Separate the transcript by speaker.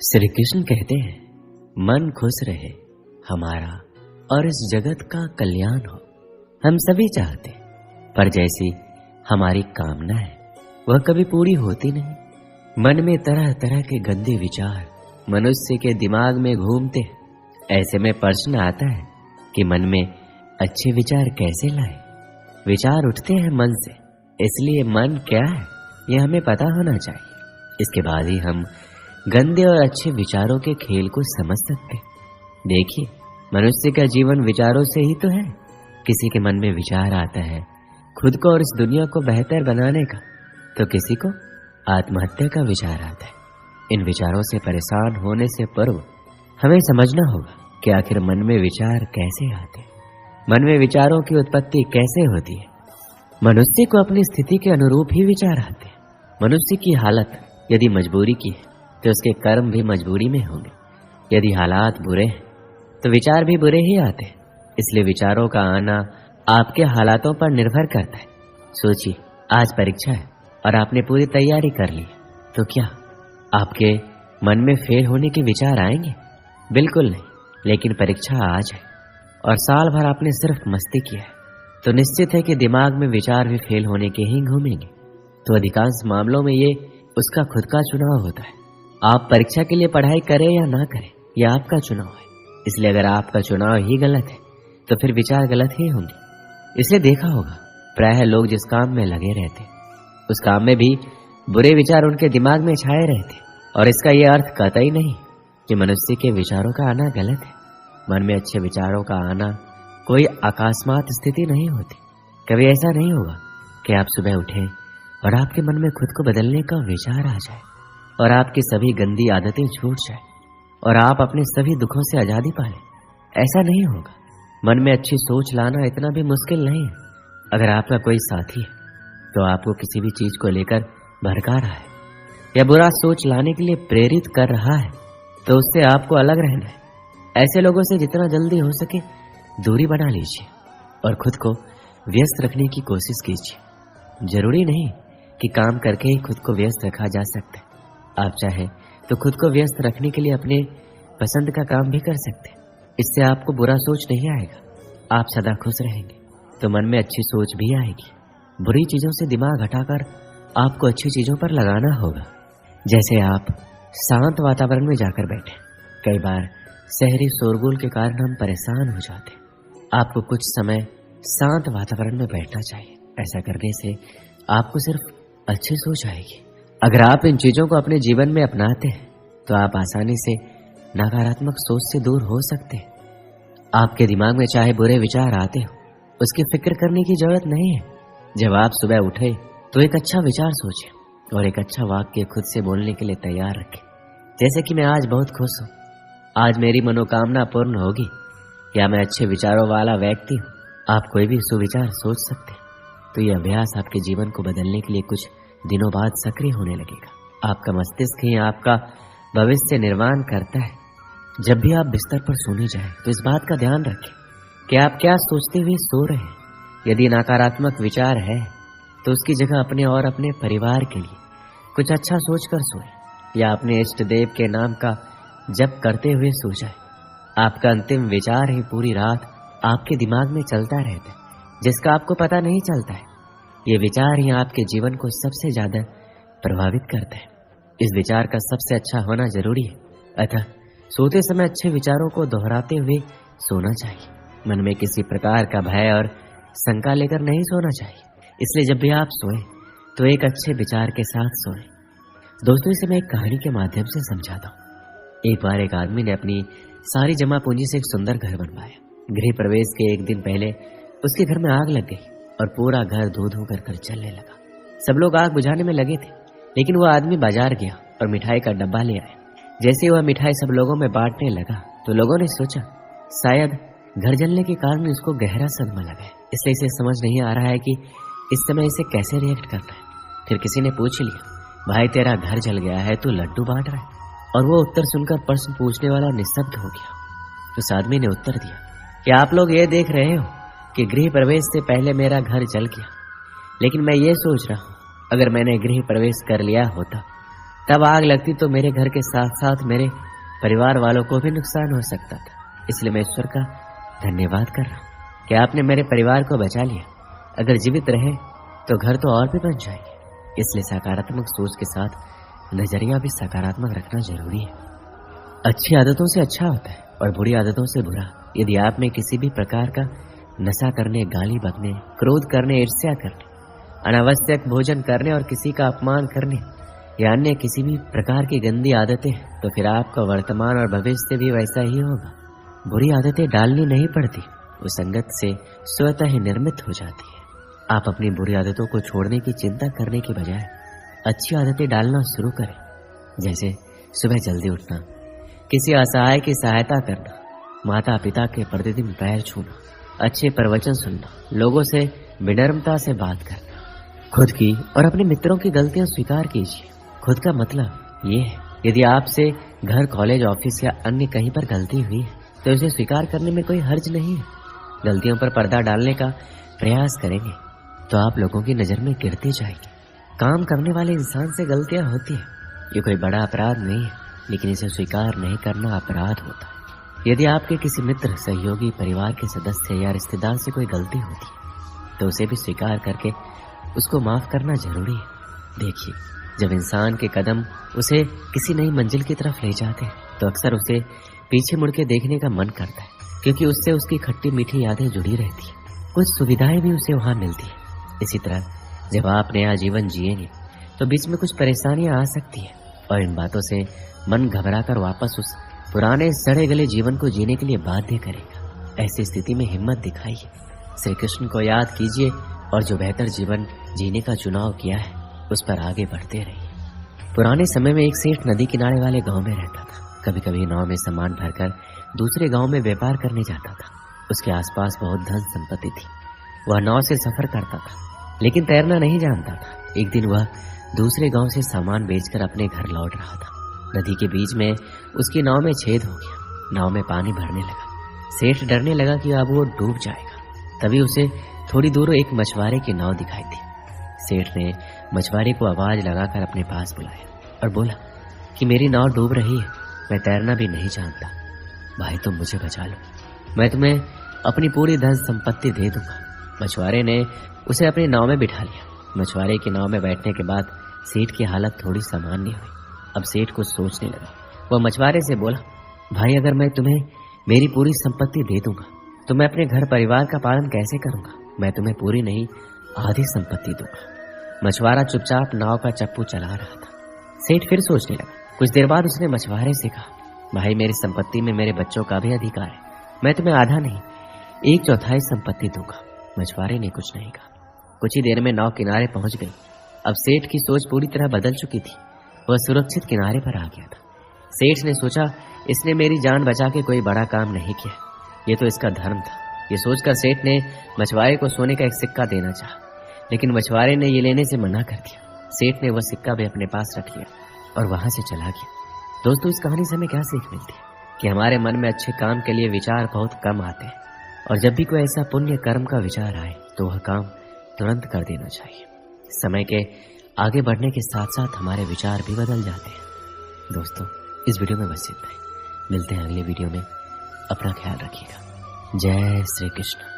Speaker 1: श्री कृष्ण कहते हैं, मन खुश रहे हमारा और इस जगत का कल्याण हो। हम सभी चाहते हैं, पर जैसी हमारी कामना है वह कभी पूरी होती नहीं। मन में तरह तरह के गंदे विचार मनुष्य के दिमाग में घूमते हैं। ऐसे में प्रश्न आता है कि मन में अच्छे विचार कैसे लाए। विचार उठते हैं मन से, इसलिए मन क्या है यह हमें पता होना चाहिए। इसके बाद ही हम गंदे और अच्छे विचारों के खेल को समझ सकते हैं। देखिए, मनुष्य का जीवन विचारों से ही तो है। किसी के मन में विचार आता है खुद को और इस दुनिया को बेहतर बनाने का, तो किसी को आत्महत्या का विचार आता है। इन विचारों से परेशान होने से पूर्व हमें समझना होगा कि आखिर मन में विचार कैसे आते हैं, मन में विचारों की उत्पत्ति कैसे होती है। मनुष्य को अपनी स्थिति के अनुरूप ही विचार आते हैं। मनुष्य की हालत यदि मजबूरी की है तो उसके कर्म भी मजबूरी में होंगे। यदि हालात बुरे हैं तो विचार भी बुरे ही आते हैं। इसलिए विचारों का आना आपके हालातों पर निर्भर करता है। सोचिए, आज परीक्षा है और आपने पूरी तैयारी कर ली, तो क्या आपके मन में फेल होने के विचार आएंगे? बिल्कुल नहीं। लेकिन परीक्षा आज है और साल भर आपने सिर्फ मस्ती किया है, तो निश्चित है कि दिमाग में विचार भी फेल होने के ही घूमेंगे। तो अधिकांश मामलों में ये उसका खुद का चुनाव होता है। आप परीक्षा के लिए पढ़ाई करें या ना करें, यह आपका चुनाव है। इसलिए अगर आपका चुनाव ही गलत है तो फिर विचार गलत ही होंगे। इसलिए देखा होगा, प्रायः लोग जिस काम में लगे रहते उस काम में भी बुरे विचार उनके दिमाग में छाए रहते। और इसका यह अर्थ कतई नहीं कि मनुष्य के विचारों का आना गलत है। मन में अच्छे विचारों का आना कोई अकस्मात स्थिति नहीं होती। कभी ऐसा नहीं होगा कि आप सुबह उठें और आपके मन में खुद को बदलने का विचार आ जाए और आपकी सभी गंदी आदतें छूट जाए और आप अपने सभी दुखों से आजादी पा लें। ऐसा नहीं होगा। मन में अच्छी सोच लाना इतना भी मुश्किल नहीं है। अगर आपका कोई साथी है तो आपको किसी भी चीज को लेकर भड़का रहा है या बुरा सोच लाने के लिए प्रेरित कर रहा है, तो उससे आपको अलग रहना है। ऐसे लोगों से जितना जल्दी हो सके दूरी बना लीजिए और खुद को व्यस्त रखने की कोशिश कीजिए। जरूरी नहीं कि काम करके ही खुद को व्यस्त रखा जा सकता है। आप चाहे तो खुद को व्यस्त रखने के लिए अपने पसंद का काम भी कर सकते हैं। इससे आपको बुरा सोच नहीं आएगा। आप सदा खुश रहेंगे तो मन में अच्छी सोच भी आएगी। बुरी चीजों से दिमाग हटाकर आपको अच्छी चीजों पर लगाना होगा। जैसे आप शांत वातावरण में जाकर बैठे। कई बार शहरी शोरगुल के कारण हम परेशान हो जाते हैं। आपको कुछ समय शांत वातावरण में बैठना चाहिए। ऐसा करने से आपको सिर्फ अच्छी सोच आएगी। अगर आप इन चीजों को अपने जीवन में अपनाते हैं तो आप आसानी से नकारात्मक सोच से दूर हो सकते हैं। आपके दिमाग में चाहे बुरे विचार आते हो, उसकी फिक्र करने की जरूरत नहीं है। जब आप सुबह उठे तो एक अच्छा विचार सोचें और एक अच्छा वाक्य खुद से बोलने के लिए तैयार रखें। जैसे कि मैं आज बहुत खुश हूँ, आज मेरी मनोकामना पूर्ण होगी, या मैं अच्छे विचारों वाला व्यक्ति हूँ। आप कोई भी सुविचार सोच सकते हैं। तो यह अभ्यास आपके जीवन को बदलने के लिए कुछ दिनों बाद सक्रिय होने लगेगा। आपका मस्तिष्क ही आपका भविष्य निर्माण करता है। जब भी आप बिस्तर पर सोने जाएं तो इस बात का ध्यान रखें कि आप क्या सोचते हुए सो रहे हैं। यदि नकारात्मक विचार है तो उसकी जगह अपने और अपने परिवार के लिए कुछ अच्छा सोचकर सोएं या अपने इष्ट देव के नाम का जप करते हुए सो जाएं। आपका अंतिम विचार ही पूरी रात आपके दिमाग में चलता रहता है, जिसका आपको पता नहीं चलता है। ये विचार ही आपके जीवन को सबसे ज्यादा प्रभावित करता है। इस विचार का सबसे अच्छा होना जरूरी है। अतः सोते समय अच्छे विचारों को दोहराते हुए सोना चाहिए। मन में किसी प्रकार का भय और शंका लेकर नहीं सोना चाहिए। इसलिए जब भी आप सोएं तो एक अच्छे विचार के साथ सोएं। दोस्तों, इसे मैं एक कहानी के माध्यम से समझाता हूँ। एक बार एक आदमी ने अपनी सारी जमा पूंजी से एक सुंदर घर बनवाया। गृह प्रवेश के एक दिन पहले उसके घर में आग लग गई और पूरा घर धू धू कर जलने लगा। सब लोग आग बुझाने में लगे थे, लेकिन वो आदमी बाजार गया और मिठाई का डब्बा ले आया। जैसे वह मिठाई सब लोगों में बांटने लगा तो लोगों ने सोचा शायद घर जलने के कारण इसको गहरा सदमा लगा है, इसलिए इसे समझ नहीं आ रहा है कि इस समय इसे कैसे रिएक्ट करना है। फिर किसी ने पूछ लिया, भाई तेरा घर जल गया है, तू लड्डू बांट रहा है? और वो उत्तर सुनकर प्रश्न पूछने वाला निस्तब्ध हो गया। उस आदमी ने उत्तर दिया कि आप लोग ये देख रहे हो कि गृह प्रवेश से पहले मेरा घर जल गया, लेकिन मैं ये सोच रहा हूँ अगर मैंने गृह प्रवेश कर लिया होता तब आग लगती तो मेरे घर के साथ साथ मेरे परिवार वालों को भी नुकसान हो सकता था। इसलिए मैं ईश्वर का धन्यवाद कर रहा हूँ कि आपने मेरे परिवार को बचा लिया। अगर जीवित रहे तो घर तो और भी बन जाएंगे। इसलिए सकारात्मक सोच के साथ नजरिया भी सकारात्मक रखना जरूरी है। अच्छी आदतों से अच्छा होता है और बुरी आदतों से बुरा। यदि आप में किसी भी प्रकार का नशा करने, गाली बकने, क्रोध करने, ईर्ष्या करने, अनावश्यक भोजन करने और किसी का अपमान करने या अन्य किसी भी प्रकार की गंदी आदतें, तो फिर आपका वर्तमान और भविष्य भी वैसा ही होगा। बुरी आदतें डालनी नहीं पड़ती, वो संगत से स्वतः ही निर्मित हो जाती है। आप अपनी बुरी आदतों को छोड़ने की चिंता करने के बजाय अच्छी आदतें डालना शुरू करें। जैसे सुबह जल्दी उठना, किसी असहाय की सहायता करना, माता पिता के प्रतिदिन पैर छूना, अच्छे प्रवचन सुनना, लोगों से विनम्रता से बात करना। खुद की और अपने मित्रों की गलतियां स्वीकार कीजिए। खुद का मतलब ये है, यदि आपसे घर, कॉलेज, ऑफिस या अन्य कहीं पर गलती हुई है तो इसे स्वीकार करने में कोई हर्ज नहीं है। गलतियों पर पर्दा डालने का प्रयास करेंगे तो आप लोगों की नजर में गिरते जाएंगे। काम करने वाले इंसान से गलतियां होती है, ये कोई बड़ा अपराध नहीं है, लेकिन इसे स्वीकार नहीं करना अपराध होता है। यदि आपके किसी मित्र, सहयोगी, परिवार के सदस्य या रिश्तेदार से कोई गलती होती है तो उसे भी स्वीकार करके उसको माफ करना जरूरी है। देखिए, जब इंसान के कदम उसे किसी नई मंजिल की तरफ ले जाते हैं तो अक्सर उसे पीछे मुड़ के देखने का मन करता है, क्योंकि उससे उसकी खट्टी मीठी यादें जुड़ी रहती है, कुछ सुविधाएं भी उसे वहां मिलती है। इसी तरह जब आप नया जीवन जिएंगे तो बीच में कुछ परेशानियां आ सकती है और इन बातों से मन घबराकर वापस उस पुराने सड़े गले जीवन को जीने के लिए बाध्य करेगा। ऐसी स्थिति में हिम्मत दिखाइए, श्री कृष्ण को याद कीजिए और जो बेहतर जीवन जीने का चुनाव किया है उस पर आगे बढ़ते रहिए। पुराने समय में एक सेठ नदी किनारे वाले गांव में रहता था। कभी कभी नाव में सामान भरकर दूसरे गांव में व्यापार करने जाता था। उसके आसपास बहुत धन संपत्ति थी। वह नाव से सफर करता था, लेकिन तैरना नहीं जानता था। एक दिन वह दूसरे गांव से सामान बेचकर अपने घर लौट रहा था। नदी के बीच में उसकी नाव में छेद हो गया। नाव में पानी भरने लगा। सेठ डरने लगा कि अब वो डूब जाएगा। तभी उसे थोड़ी दूर एक मछुआरे की नाव दिखाई दी। सेठ ने मछुआरे को आवाज लगाकर अपने पास बुलाया और बोला कि मेरी नाव डूब रही है, मैं तैरना भी नहीं जानता, भाई तुम मुझे बचा लो, मैं तुम्हें अपनी पूरी धन संपत्ति दे दूंगा। मछुआरे ने उसे अपनी नाव में बिठा लिया। मछुआरे की नाव में बैठने के बाद सेठ की हालत थोड़ी सामान्य हुई। अब सेठ कुछ सोचने लगा। वह मछुआरे से बोला, भाई अगर मैं तुम्हें मेरी पूरी संपत्ति दे दूंगा तो मैं अपने घर परिवार का पालन कैसे करूंगा? मैं तुम्हें पूरी नहीं आधी संपत्ति दूंगा। मछुआरा चुपचाप नाव का चप्पू चला रहा था। सेठ फिर सोचने लगा। कुछ देर बाद उसने मछुआरे से कहा, भाई मेरी संपत्ति में मेरे बच्चों का भी अधिकार है, मैं तुम्हें आधा नहीं 1/4 संपत्ति दूंगा। मछुआरे ने कुछ नहीं कहा। कुछ ही देर में नाव किनारे पहुंच गई। अब सेठ की सोच पूरी तरह बदल चुकी थी। वह सुरक्षित किनारे पर आ गया था। सेठ ने सोचा, इसने मेरी जान बचा के कोई बड़ा काम नहीं किया, ये तो इसका धर्म था। ये सोचकर सेठ ने मछुआरे को सोने का एक सिक्का देना चाहा, लेकिन मछुआरे ने ये लेने से मना कर दिया। सेठ ने वह सिक्का भी अपने पास रख लिया और वहां से चला गया। दोस्तों, इस कहानी से हमें क्या सीख मिलती है कि हमारे मन में अच्छे काम के लिए विचार बहुत कम आते हैं, और जब भी कोई ऐसा पुण्य कर्म का विचार आए तो वह काम तुरंत कर देना चाहिए। समय के आगे बढ़ने के साथ साथ हमारे विचार भी बदल जाते हैं। दोस्तों, इस वीडियो में बस इतना ही। मिलते हैं अगले वीडियो में। अपना ख्याल रखिएगा। जय श्री कृष्ण।